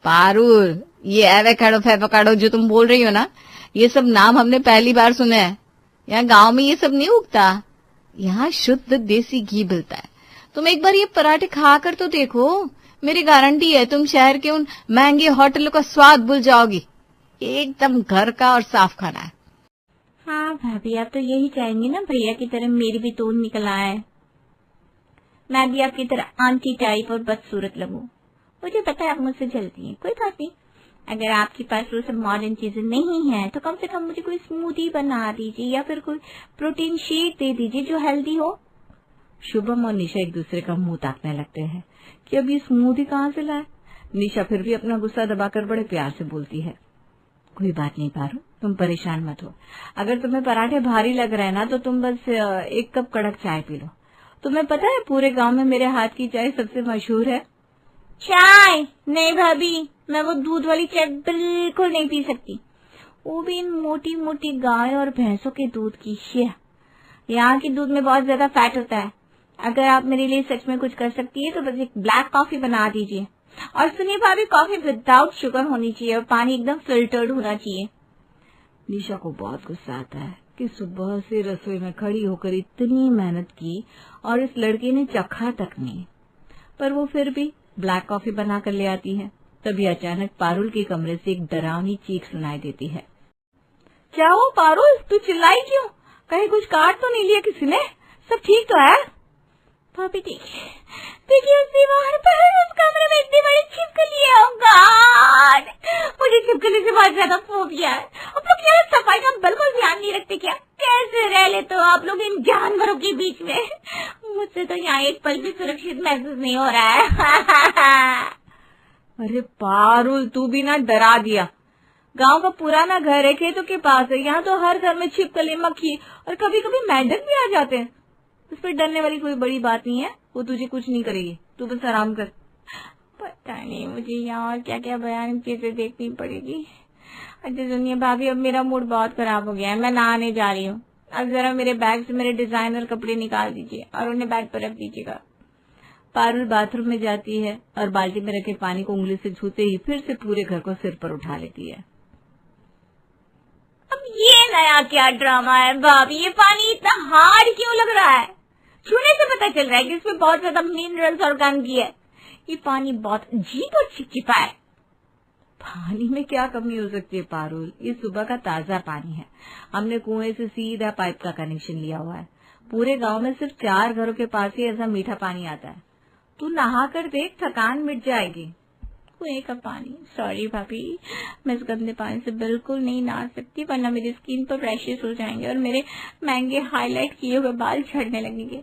पारुल, ये एवोकाडो फेवोकाडो जो तुम बोल रही हो ना, ये सब नाम हमने पहली बार सुने हैं। यहाँ गांव में ये सब नहीं उगता। यहाँ शुद्ध देसी घी मिलता है। तुम एक बार ये पराठे खा कर तो देखो, मेरी गारंटी है तुम शहर के उन महंगे होटलों का स्वाद भूल जाओगी। एकदम घर का और साफ खाना है। हाँ भाभी, आप तो यही चाहेंगे ना भैया की तरह मेरी भी तोड़ निकल आए, मैं भी आपकी तरह आंटी टाइप और बदसूरत लगूं। मुझे पता है आप मुझसे जलती हैं, कोई बात नहीं। अगर आपके पास वो सब मॉडर्न चीजें नहीं है तो कम से कम मुझे कोई स्मूदी बना दीजिए या फिर कोई प्रोटीन शेक दे दीजिए जो हेल्दी हो। शुभम और निशा एक दूसरे का मुंह ताकने लगते हैं कि अब ये स्मूदी कहाँ से लाए। निशा फिर भी अपना गुस्सा दबाकर बड़े प्यार से बोलती है, कोई बात नहीं पारू, तुम परेशान मत हो। अगर तुम्हें पराठे भारी लग रहे हैं ना तो तुम बस 1 कप कड़क चाय पी लो। तुम्हें पता है पूरे गांव में मेरे हाथ की चाय सबसे मशहूर है। चाय? नहीं भाभी, मैं वो दूध वाली चाय बिल्कुल नहीं पी सकती, वो भी इन मोटी मोटी गाय और भैंसों के दूध की। यहाँ के दूध में बहुत ज्यादा फैट होता है। अगर आप मेरे लिए सच में कुछ कर सकती है तो बस एक ब्लैक कॉफी बना दीजिए। और सुनिए भाभी, कॉफी विदाउट शुगर होनी चाहिए और पानी एकदम फिल्टर्ड होना चाहिए। निशा को बहुत गुस्सा आता है कि सुबह से रसोई में खड़ी होकर इतनी मेहनत की और इस लड़के ने चखा तक नहीं, पर वो फिर भी ब्लैक कॉफी बना कर ले आती है। तभी अचानक पारुल के कमरे से एक डरावनी चीख सुनाई देती है। क्या हो पारुल, तू चिल्लाई क्यों? कहीं कुछ काट तो नहीं लिया किसी ने? सब ठीक तो है? भाभी देखिए उस दीवार पर उस कमरे में इतनी बड़ी छिपकली है। Oh God! मुझे छिपकली से बहुत ज्यादा फोबिया है। आप लोग यहाँ सफाई का बिल्कुल ध्यान नहीं रखते क्या? कैसे रह लेते हो आप लोग इन जानवरों के बीच में? मुझसे तो यहाँ एक पल भी सुरक्षित महसूस नहीं हो रहा है। अरे पारुल, तू भी ना डरा दिया। गांव का पुराना घर है, खेतों के पास है। यहाँ तो हर घर में छिपकली, मक्खी और कभी कभी मेंढक भी आ जाते हैं। उस पर डरने वाली कोई बड़ी बात नहीं है, वो तुझे कुछ नहीं करेगी। तू बस आराम कर। पता नहीं मुझे यहाँ और क्या क्या भयानक चीजें देखनी पड़ेगी। अच्छा सुनिए भाभी, अब मेरा मूड बहुत खराब हो गया है, मैं नहाने जा रही हूँ। अब जरा मेरे बैग से मेरे डिजाइनर कपड़े निकाल दीजिए और उन्हें बेड पर रख दीजिएगा। पारुल बाथरूम में जाती है और बाल्टी में रखे पानी को उंगली से छूते ही फिर से पूरे घर को सिर पर उठा लेती है। अब ये नया क्या ड्रामा है भाभी? ये पानी इतना हार्ड क्यों लग रहा है? छूने से पता चल रहा है कि इसमें बहुत ज्यादा मिनरल्स और गंदगी है। ये पानी बहुत अजीब और चिपचिपा है। पानी में क्या कमी हो सकती है पारुल? ये सुबह का ताजा पानी है। हमने कुएं से सीधा पाइप का कनेक्शन लिया हुआ है। पूरे गांव में सिर्फ 4 घरों के पास ही ऐसा मीठा पानी आता है। तू नहा कर देख, थकान मिट जाएगी। कुएं का पानी? सॉरी भाभी, मैं इस गंदे पानी से बिल्कुल नहीं नहा सकती, वरना मेरी स्किन पर रैशेस हो जाएंगे और मेरे महंगे हाईलाइट किए हुए बाल झड़ने लगेंगे।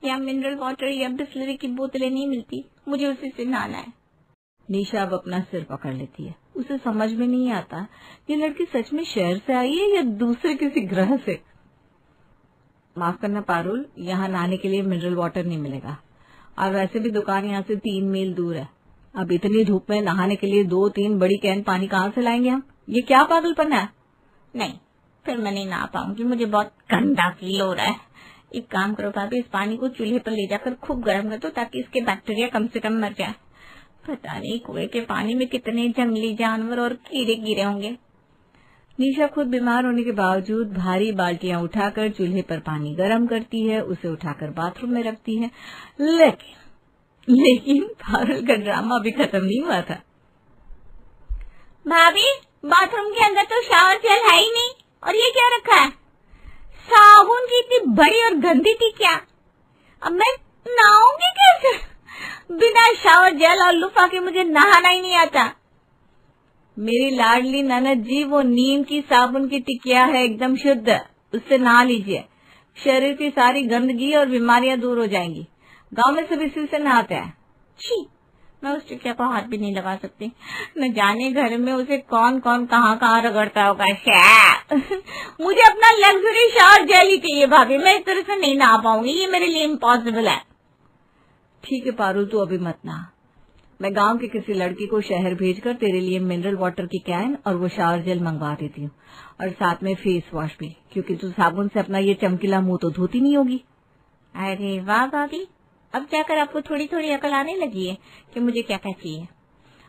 या मिनरल वाटर या बिस्लरी की बोतलें नहीं मिलती, मुझे उसी से नहाना है। निशा अब अपना सिर पकड़ लेती है। उसे समझ में नहीं आता ये लड़की सच में शहर से आई है या दूसरे किसी ग्रह से। माफ करना पारुल, यहाँ नहाने के लिए मिनरल वाटर नहीं मिलेगा और वैसे भी दुकान यहाँ से 3 मील दूर है। अब इतनी धूप में नहाने के लिए 2-3 बड़ी कैन पानी कहाँ से लाएंगे हम? ये क्या पागलपन है? नहीं, फिर मैं नहीं नहा पाऊंगी, मुझे बहुत गंदा फील हो रहा है। एक काम करो भाभी, इस पानी को चूल्हे पर ले जाकर खूब गर्म कर दो ताकि इसके बैक्टीरिया कम से कम मर जाए। पता नहीं कुएं के पानी में कितने जंगली जानवर और कीड़े गिरे होंगे। निशा खुद बीमार होने के बावजूद भारी बाल्टियां उठाकर चूल्हे पर पानी गर्म करती है, उसे उठाकर बाथरूम में रखती है। लेकिन पारुल का ड्रामा अभी खत्म नहीं हुआ था। भाभी, बाथरूम के अंदर तो शावर जेल है ही नहीं, और ये क्या रखा है? साबुन की इतनी बड़ी और गंदी टिकिया। अब मैं नहाऊंगी कैसे? बिना शावर जेल और लुफा के मुझे नहाना ही नहीं आता। मेरी लाडली ननद जी, वो नीम की साबुन की टिकिया है, एकदम शुद्ध, उससे नहा लीजिए। शरीर की सारी गंदगी और बीमारियां दूर हो जाएंगी। गांव में सब इसी से नहाते हैं। छी, मैं उस टिकिया को हाथ भी नहीं लगा सकती। न जाने घर में उसे कौन कौन कहाँ रगड़ता होगा। मुझे अपना लग्जरी शावर जेल ही चाहिए भाभी, मैं इस तरह से नहीं नहा पाऊंगी, ये मेरे लिए इम्पॉसिबल है। ठीक है पारुल, तू अभी मत नहा। मैं गांव के किसी लड़की को शहर भेजकर तेरे लिए मिनरल वाटर की कैन और वो शावर जेल मंगवा देती हूँ, और साथ में फेस वॉश भी, क्योंकि तू साबुन से अपना ये चमकीला मुंह तो धोती नहीं होगी। अरे वाह भाभी, अब जाकर आपको थोड़ी थोड़ी अकल आने लगी है कि मुझे क्या क्या चाहिए।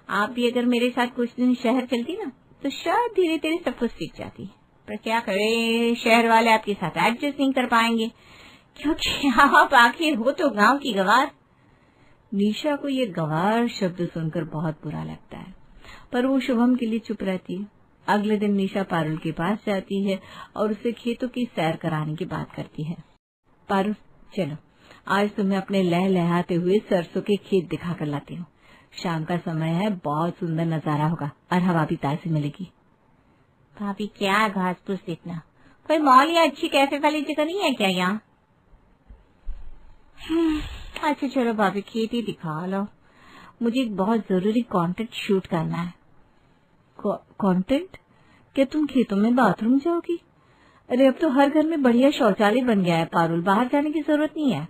आप भी अगर मेरे साथ कुछ दिन शहर चलती ना तो शायद धीरे धीरे सब कुछ सीख जाती। पर क्या करे, शहर वाले आपके साथ एडजस्ट नहीं कर पाएंगे, क्योंकि आप आखिर हो तो गांव की गवार। निशा को ये गवार शब्द सुनकर बहुत बुरा लगता है, पर वो शुभम के लिए चुप रहती है। अगले दिन निशा पारुल के पास जाती है और उसे खेतों की सैर कराने की बात करती है। पारुल, चलो आज तुम्हें अपने लहलहाते हुए सरसों के खेत दिखा कर लाती हूँ। शाम का समय है, बहुत सुंदर नजारा होगा और हवा भी ताजी मिलेगी। भाभी क्या घास फूस देखना, कोई मॉल या अच्छी कैफे वाली जगह नहीं है क्या यहाँ? अच्छा चलो भाभी, खेत ही दिखा लो। मुझे एक बहुत जरूरी कंटेंट शूट करना है। कंटेंट? क्या तुम खेतों में बाथरूम जाओगी? अरे अब तो हर घर में बढ़िया शौचालय बन गया है पारुल, बाहर जाने की जरूरत नहीं है।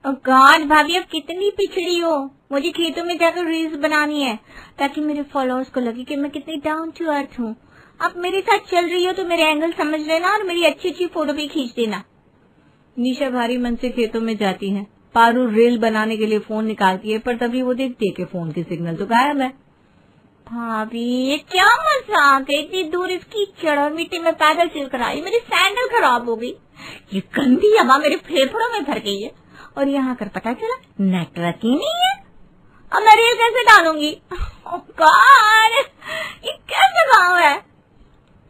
और गॉड भाभी, अब कितनी पिछड़ी हो, मुझे खेतों में जाकर रील्स बनानी है ताकि मेरे फॉलोअर्स को लगे कि मैं कितनी डाउन टू अर्थ हूँ। अब मेरे साथ चल रही हो तो मेरे एंगल समझ लेना और मेरी अच्छी अच्छी फोटो भी खींच देना। निशा भारी मन से खेतों में जाती है। पारुल रील बनाने के लिए फोन निकालती है, पर तभी वो देखती है कि फोन की सिग्नल तो गायब है। भाभी ये क्या मजाक है, इतनी दूर इस कीचड़ और मिट्टी में पैदल चलकर आई, मेरी सैंडल खराब हो गई, ये गंदी हवा मेरे फेफड़ों में भर गई है और यहाँ कर पता चला नेटवर्क ही नहीं है। अब मैं रील कैसे डालूंगी? ओह गॉड, ये कैसे गाँव है?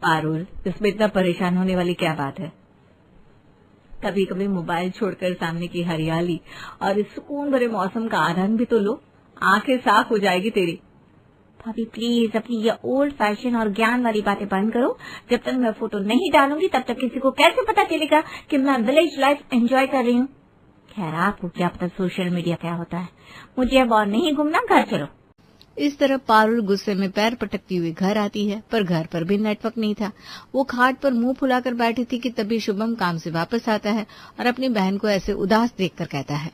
पारुल, इसमें इतना परेशान होने वाली क्या बात है? कभी कभी मोबाइल छोड़कर सामने की हरियाली और इस सुकून भरे मौसम का आनंद भी तो लो, आंखें साफ हो जाएगी तेरी। भाभी प्लीज अपनी ये ओल्ड फैशन और ज्ञान वाली बातें बंद करो। जब तक मैं फोटो नहीं डालूंगी तब तक किसी को कैसे पता चलेगा कि मैं विलेज लाइफ एंजॉय कर रही हूँ। खैर आपको क्या पता सोशल मीडिया क्या होता है, मुझे अब और नहीं घूमना, घर चलो। इस तरह पारुल गुस्से में पैर पटकती हुई घर आती है, पर घर पर भी नेटवर्क नहीं था। वो खाट पर मुंह फुलाकर बैठी थी कि तभी शुभम काम से वापस आता है और अपनी बहन को ऐसे उदास देखकर कहता है,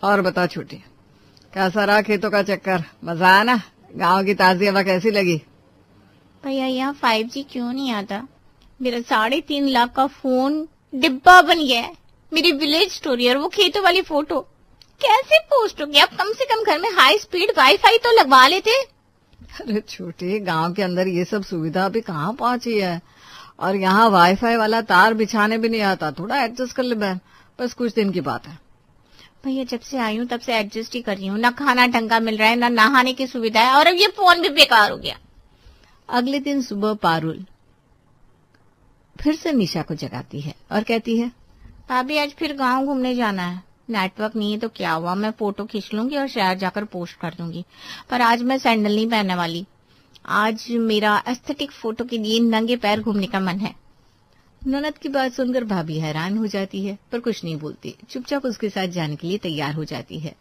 और बता छोटी, कैसा रहा खेतों का चक्कर? मजा आया ना? गांव की ताजी हवा कैसी लगी? भैया यहाँ 5G क्यों नहीं आता? मेरा 3.5 लाख का फोन डिब्बा बन गया है। मेरी विलेज स्टोरी और वो खेतों वाली फोटो कैसे पोस्ट होगी? आप कम से कम घर में हाई स्पीड वाईफाई तो लगवा लेते। अरे छोटे, गांव के अंदर ये सब सुविधा अभी कहाँ पहुंची है, और यहाँ वाईफाई वाला तार बिछाने भी नहीं आता। थोड़ा एडजस्ट कर ले बहन, बस कुछ दिन की बात है। भैया जब से आई हूँ तब से एडजस्ट ही कर रही हूँ, ना खाना ढंग का मिल रहा है, ना नहाने की सुविधा है, और अब ये फोन भी बेकार हो गया। अगले दिन सुबह पारुल फिर से निशा को जगाती है और कहती है, भाभी आज फिर गांव घूमने जाना है। नेटवर्क नहीं है तो क्या हुआ, मैं फोटो खींच लूंगी और शहर जाकर पोस्ट कर दूंगी, पर आज मैं सैंडल नहीं पहनने वाली। आज मेरा एस्थेटिक फोटो के लिए नंगे पैर घूमने का मन है। ननद की बात सुनकर भाभी हैरान हो जाती है, पर कुछ नहीं बोलती, चुपचाप उसके साथ जाने के लिए तैयार हो जाती है।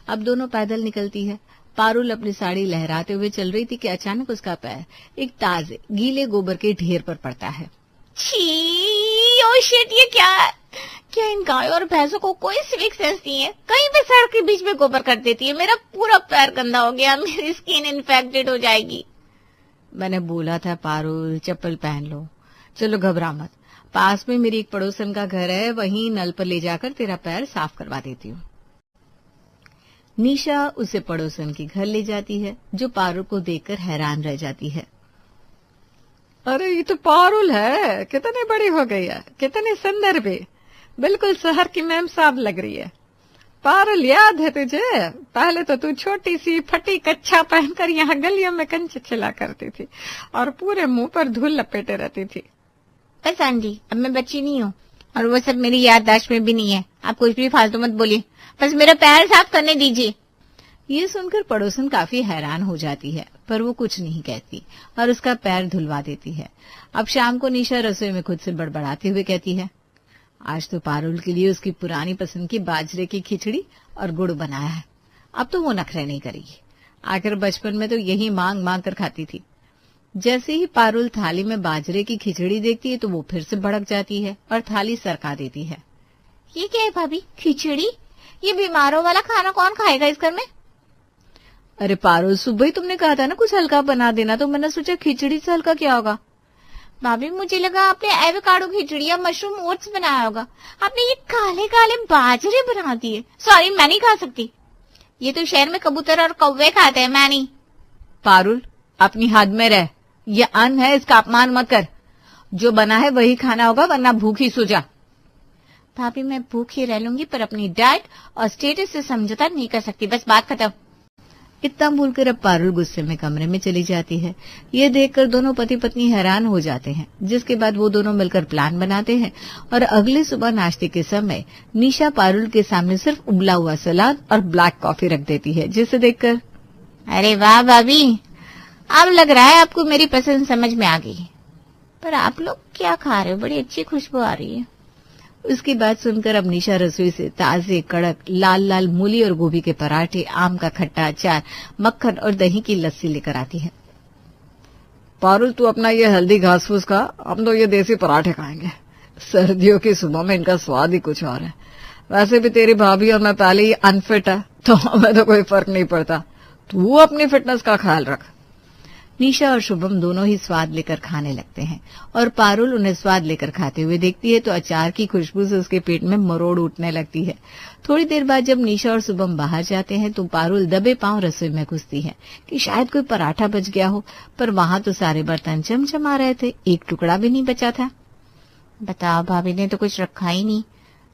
अब दोनों पैदल निकलती है। पारुल अपनी साड़ी लहराते हुए चल रही थी कि अचानक उसका पैर एक ताजे गीले गोबर के ढेर पर पड़ता है। छी, ओ शिट, ये क्या है? क्या इन गायों और भैंसों को कोई सिविक सेंस नहीं है? कहीं भी सड़क के बीच में गोबर कर देती है। मेरा पूरा पैर गंदा हो गया, मेरी स्किन इन्फेक्टेड हो जाएगी। मैंने बोला था पारुल, चप्पल पहन लो। चलो घबरा मत, पास में मेरी एक पड़ोसन का घर है, वहीं नल पर ले जाकर तेरा पैर साफ करवा देती हूँ। निशा उसे पड़ोसन के घर ले जाती है, जो पारुल को देखकर हैरान रह जाती है। अरे ये तो पारुल है, कितनी बड़ी हो गई है, कितनी सुंदर भी, बिल्कुल शहर की मैम साहब लग रही है। पारुल याद है तुझे? पहले तो तू छोटी सी फटी कच्छा पहनकर यहाँ गलियों में कंचे खिला करती थी और पूरे मुंह पर धूल लपेटे रहती थी। बस आंटी, अब मैं बच्ची नहीं हूँ और वो सब मेरी याददाश्त में भी नहीं है। आप कुछ भी फालतू मत बोलिए, बस मेरा पैर साफ करने दीजिए। ये सुनकर पड़ोसन काफी हैरान हो जाती है, पर वो कुछ नहीं कहती और उसका पैर धुलवा देती है। अब शाम को निशा रसोई में खुद से बड़बड़ाते हुए कहती है, आज तो पारुल के लिए उसकी पुरानी पसंद की बाजरे की खिचड़ी और गुड़ बनाया है। अब तो वो नखरे नहीं करेगी, आखिर बचपन में तो यही मांग मांग कर खाती थी। जैसे ही पारुल थाली में बाजरे की खिचड़ी देखती है तो वो फिर से भड़क जाती है और थाली सरका देती है। ये क्या है भाभी, खिचड़ी? ये बीमारों वाला खाना कौन खाएगा इस घर में? अरे पारुल, सुबह ही तुमने कहा था ना कुछ हल्का बना देना, तो मैंने सोचा खिचड़ी से हल्का क्या होगा। भाभी मुझे लगा आपने एवोकाडो खिचड़ी या मशरूम ओट्स बनाया होगा। आपने ये काले काले बाजरे बना दिए। सॉरी, मैं नहीं खा सकती। ये तो शहर में कबूतर और कौवे खाते हैं, मैं नहीं। पारुल, अपनी हद में रह, ये अन्न है, इसका अपमान मत कर। जो बना है वही खाना होगा, वरना भूखी सो जा। भाभी मैं भूखी रह लूंगी, पर अपनी डाइट और स्टेटस से समझौता नहीं कर सकती। बस बात खत्म। इतना बोलकर अब पारुल गुस्से में कमरे में चली जाती है। ये देखकर दोनों पति पत्नी हैरान हो जाते हैं, जिसके बाद वो दोनों मिलकर प्लान बनाते हैं और अगले सुबह नाश्ते के समय निशा पारुल के सामने सिर्फ उबला हुआ सलाद और ब्लैक कॉफी रख देती है, जिसे देखकर, अरे वाह भाभी, अब लग रहा है आपको मेरी पसंद समझ में आ गई। पर आप लोग क्या खा रहे हो? बड़ी अच्छी खुशबू आ रही है। उसकी बात सुनकर अब निशा रसोई से ताजे कड़क लाल लाल मूली और गोभी के पराठे, आम का खट्टा अचार, मक्खन और दही की लस्सी लेकर आती है। पारुल, तू अपना ये हेल्दी घास फूस खा, हम तो ये देसी पराठे खाएंगे। सर्दियों की सुबह में इनका स्वाद ही कुछ और है। वैसे भी तेरी भाभी और मैं पहले ही अनफिट है, तो हमें तो कोई फर्क नहीं पड़ता, तू अपनी फिटनेस का ख्याल रख। निशा और शुभम दोनों ही स्वाद लेकर खाने लगते हैं और पारुल उन्हें स्वाद लेकर खाते हुए देखती है तो अचार की खुशबू से उसके पेट में मरोड़ उठने लगती है। थोड़ी देर बाद जब निशा और शुभम बाहर जाते हैं तो पारुल दबे पांव रसोई में घुसती है कि शायद कोई पराठा बच गया हो, पर वहां तो सारे बर्तन चमचमा रहे थे, एक टुकड़ा भी नहीं बचा था। बताओ, भाभी ने तो कुछ रखा ही नहीं।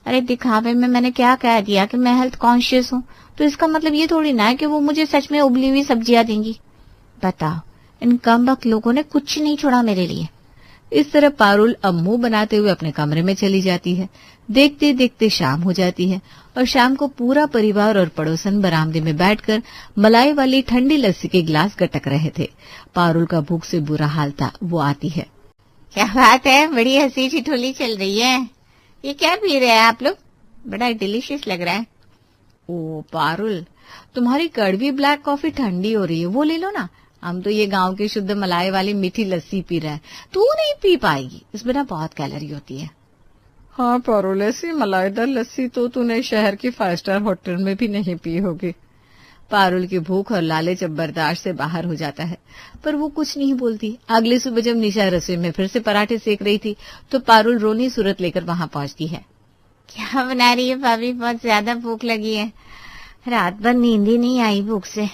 अरे दिखावे में मैंने क्या कह दिया कि मैं हेल्थ कॉन्शियस हूँ, तो इसका मतलब ये थोड़ी ना है कि वो मुझे सच में उबली हुई सब्जियां देंगी। बताओ, इन कमबख्त लोगों ने कुछ नहीं छोड़ा मेरे लिए। इस तरह पारुल अब मुंह बनाते हुए अपने कमरे में चली जाती है। देखते देखते शाम हो जाती है और शाम को पूरा परिवार और पड़ोसन बरामदे में बैठकर मलाई वाली ठंडी लस्सी के गिलास गटक रहे थे। पारुल का भूख से बुरा हाल था। वो आती है। क्या बात है, बड़ी हंसी ठिठोली चल रही है। ये क्या पी रहे हैं आप लोग? बड़ा डिलीशियस लग रहा है। ओ पारुल, तुम्हारी कड़वी ब्लैक कॉफी ठंडी हो रही है, वो ले लो ना। हम तो ये गांव की शुद्ध मलाई वाली मीठी लस्सी पी रहे हैं, तू नहीं पी पाएगी, इसमें ना बहुत कैलोरी होती है। हाँ पारुल, ऐसी मलाईदार लस्सी तो तूने शहर की 5 स्टार होटल में भी नहीं पी होगी। पारुल की भूख और लालच अब बर्दाश्त से बाहर हो जाता है, पर वो कुछ नहीं बोलती। अगली सुबह जब निशा रसोई में फिर से पराठे सेक रही थी तो पारुल रोनी सूरत लेकर वहां पहुंचती है। क्या बना रही है भाभी? बहुत ज्यादा भूख लगी है, रात भर नींद ही नहीं आई भूख से।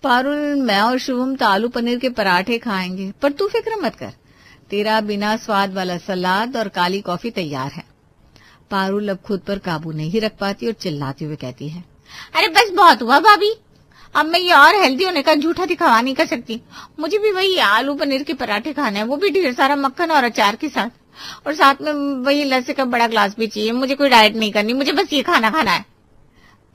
पारुल, मैं और शुभम तो आलू पनीर के पराठे खाएंगे, पर तू फिक्र मत कर, तेरा बिना स्वाद वाला सलाद और काली कॉफी तैयार है। पारुल अब खुद पर काबू नहीं रख पाती और चिल्लाते हुए कहती है, अरे बस बहुत हुआ भाभी, अब मैं ये और हेल्दी होने का झूठा दिखावा नहीं कर सकती। मुझे भी वही आलू पनीर के पराठे खाने हैं, वो भी ढेर सारा मक्खन और अचार के साथ, और साथ में वही लस्सी का बड़ा ग्लास भी चाहिए। मुझे कोई डाइट नहीं करनी, मुझे बस ये खाना खाना है।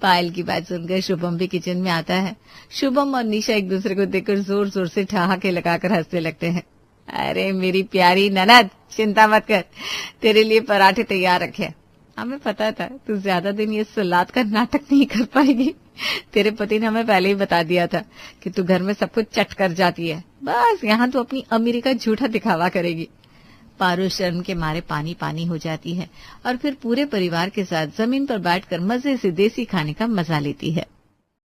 पायल की बात सुनकर शुभम भी किचन में आता है। शुभम और निशा एक दूसरे को देखकर जोर जोर से ठहाके लगाकर हंसने लगते हैं। अरे मेरी प्यारी ननद, चिंता मत कर, तेरे लिए पराठे तैयार रखे। हमें पता था तू ज्यादा दिन ये सलाद का नाटक नहीं कर पाएगी। तेरे पति ने हमें पहले ही बता दिया था कि तू घर में सब कुछ चट कर जाती है, बस यहाँ तू अपनी अमीरी का झूठा दिखावा करेगी। पारुल शर्म के मारे पानी पानी हो जाती है और फिर पूरे परिवार के साथ जमीन पर बैठकर मजे से देसी खाने का मजा लेती है।